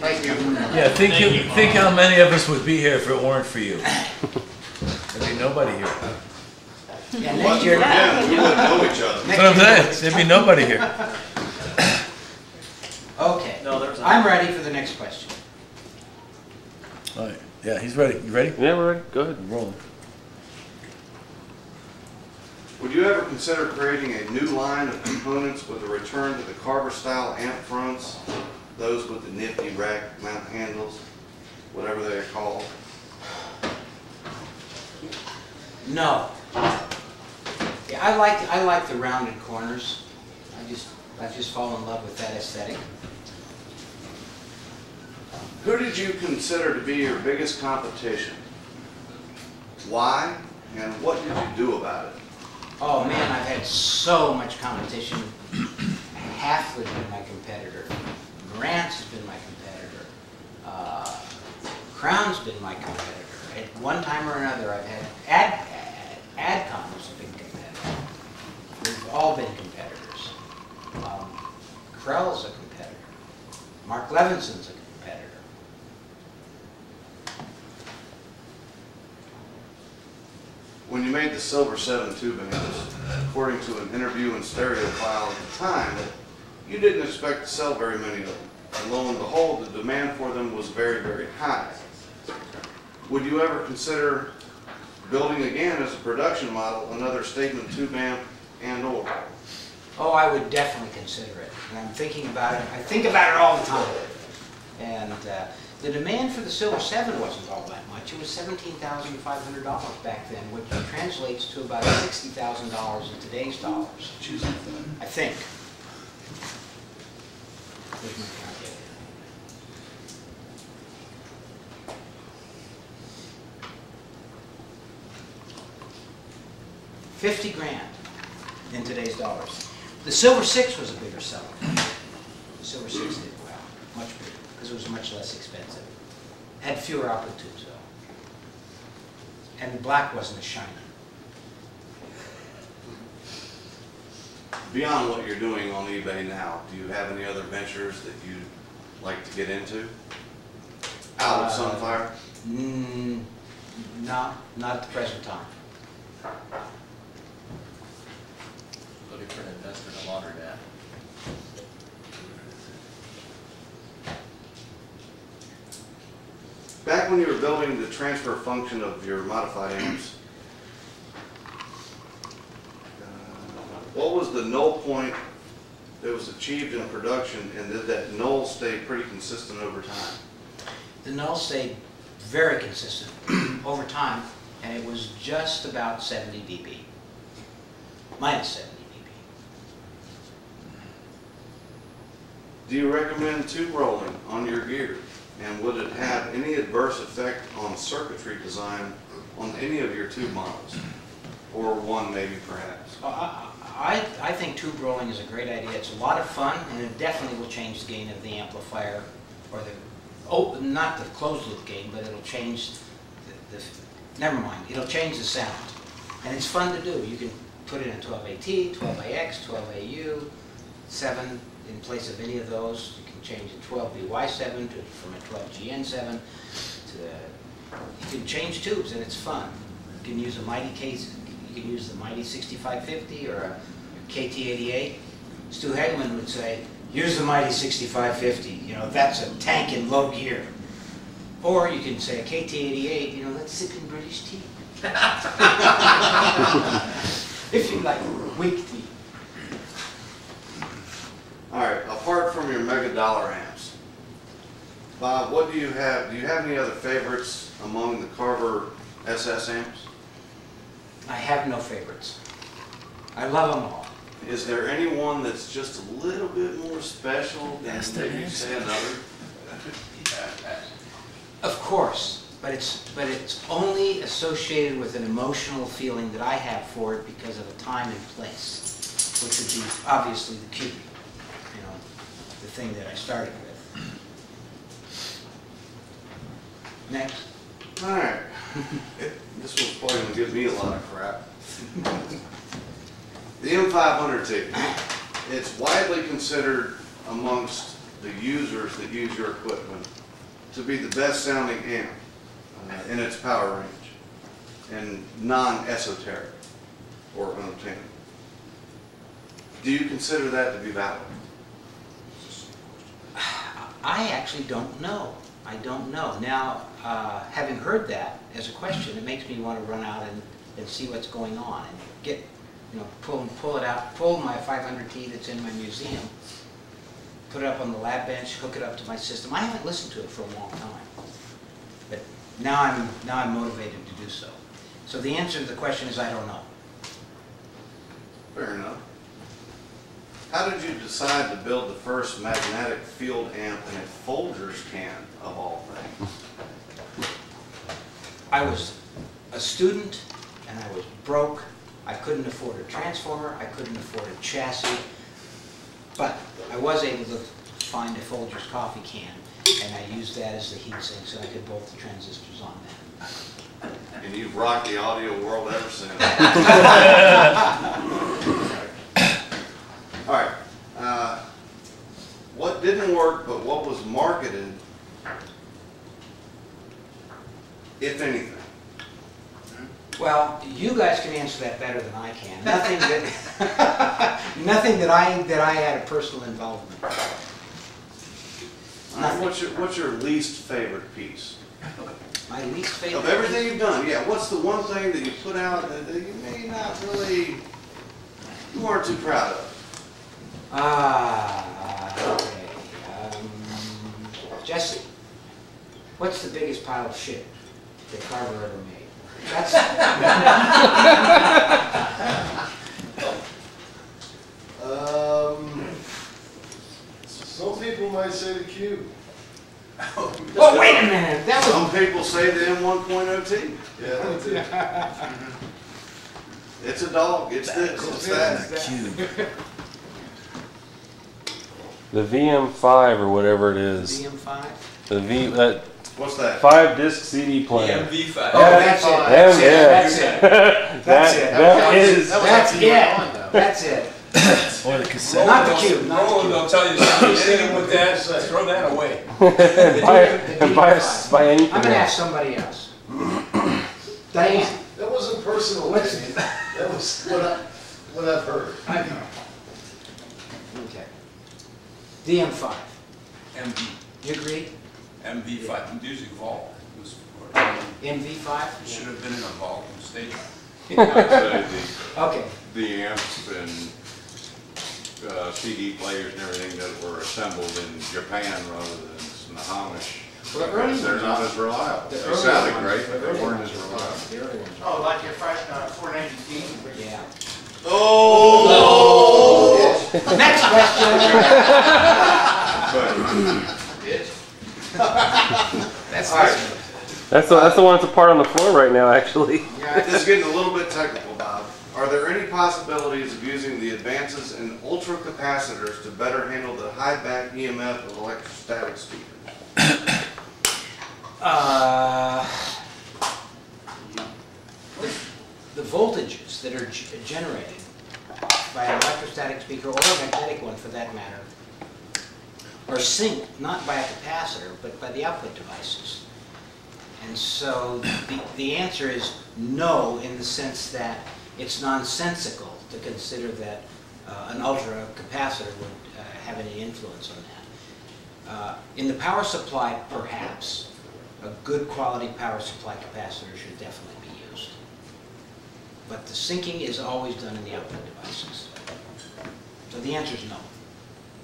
Thank you. Yeah, think how many of us would be here if it weren't for you. There'd be nobody here. Yeah, next year. Yeah, we wouldn't know each other. That's what I'm saying. There'd be nobody here. Okay. No, there's not. I'm ready for the next question. All right. Yeah, he's ready. You ready? Yeah, we're ready. Go ahead. Rolling. Would you ever consider creating a new line of components with a return to the Carver style amp fronts, those with the nifty rack mount handles, whatever they are called? No. Yeah, I like the rounded corners. I just fall in love with that aesthetic. Who did you consider to be your biggest competition? Why? And what did you do about it? Oh man, I've had so much competition. Halfwood's been my competitor. Grant's has been my competitor. Crown's been my competitor. At one time or another, I've had Adcom was a big competitor. We've all been competitors. Krell's a competitor. Mark Levinson's a competitor. When you made the Silver 7 tube amps, according to an interview in Stereophile at the time, you didn't expect to sell very many of them. And lo and behold, the demand for them was very, very high. Would you ever consider building again as a production model another statement tube amp and or? Oh, I would definitely consider it. And I'm thinking about it. I think about it all the time. And the demand for the Silver 7 wasn't all that much. It was $17,500 back then, which translates to about $60,000 in today's dollars. I think. Here's my calculator. $50,000 in today's dollars. The Silver 6 was a bigger seller. The Silver 6 did well, much bigger, because it was much less expensive. Had fewer output tubes though. And black wasn't as shiny. Beyond what you're doing on eBay now, do you have any other ventures that you'd like to get into? Out of Sunfire? No, not at the present time. Looking for an investment in a laundromat. Back when you were building the transfer function of your modified amps, what was the null point that was achieved in production, and did that null stay pretty consistent over time? The null stayed very consistent over time, and it was just about 70 dB. Minus 70 dB. Do you recommend tube rolling on your gear? And would it have any adverse effect on circuitry design on any of your tube models? Or one maybe perhaps? I think tube rolling is a great idea. It's a lot of fun, and it definitely will change the gain of the amplifier, or not the closed loop gain, but it'll change never mind, it'll change the sound. And it's fun to do. You can put it in 12AT, 12AX, 12AU, 7 in place of any of those. You can change a 12BY7 from a 12GN7 to you can change tubes, and it's fun. You can use a Mighty case. You can use the Mighty 6550 or a KT88. Stu Hagelman would say, use the Mighty 6550. You know, that's a tank in low gear. Or you can say a KT88. You know, let's sip in British tea. If you like weak tea. All right, apart from your mega dollar amps, Bob, what do you have? Do you have any other favorites among the Carver SS amps? I have no favorites. I love them all. Is there any one that's just a little bit more special than maybe say another? Of course, but it's only associated with an emotional feeling that I have for it because of a time and place, which would be obviously the Cube, you know, the thing that I started with. Next. All right. This one's probably going to give me a lot of crap. The M500T. It's widely considered amongst the users that use your equipment to be the best sounding amp in its power range and non-esoteric or unobtainable. Do you consider that to be valid? I actually don't know. I don't know. Now, having heard that as a question, it makes me want to run out and see what's going on and get, you know, pull it out, pull my 500T that's in my museum, put it up on the lab bench, hook it up to my system. I haven't listened to it for a long time, but now I'm motivated to do so. So the answer to the question is I don't know. Fair enough. How did you decide to build the first magnetic field amp in a Folgers can, of all things? I was a student and I was broke. I couldn't afford a transformer. I couldn't afford a chassis. But I was able to find a Folgers coffee can, and I used that as the heat sink so I could bolt the transistors on that. And you've rocked the audio world ever since. All right. What didn't work, but what was marketed, if anything? Well, you guys can answer that better than I can. Nothing that, nothing that I had a personal involvement in. All right, what's your least favorite piece? My least favorite. Of everything you've done, yeah. What's the one thing that you put out that you may not really, you aren't too proud of? Okay. Jesse, what's the biggest pile of shit that Carver ever made? That's some people might say the cube. oh, wait a minute. That was Some people say the M1.0T. Yeah, that's it. It's a dog. It's this. It's that. Cube. The VM5 or whatever it is. VM5. The that What's that? 5-disc CD player. MV5. Oh, that's it. That's it. That's it. That is. That's it. That's it. Or the cassette. Not the cube. Not the Roland cube. will tell you anything with that, throw that away. Buy anything. I'm gonna ask somebody else. Diane. That wasn't personal What's- opinion. That was what I've heard. I know. Okay. DM5. MV, You agree? MV5, I'm using Vault. It was for- MV5? It should have been in a Vault instead. I'd say Okay. the amps and CD players and everything that were assembled in Japan rather than Snohomish. Well, the early Because they're ones- not as reliable. the They early sounded ones- great, the but they early weren't ones as were- reliable. the early ones were- Oh, like your 490T? Yeah. Oh! Next question. That's All right. That's the one that's apart on the floor right now, actually. This is getting a little bit technical, Bob. Are there any possibilities of using the advances in ultracapacitors to better handle the high back EMF of electrostatic speakers? The voltages that are generated by an electrostatic speaker or a magnetic one for that matter are synced not by a capacitor but by the output devices. And so the answer is no, in the sense that it's nonsensical to consider that an ultra capacitor would have any influence on that. In the power supply, perhaps, a good quality power supply capacitor should definitely be used. But the syncing is always done in the output devices. So the answer is no.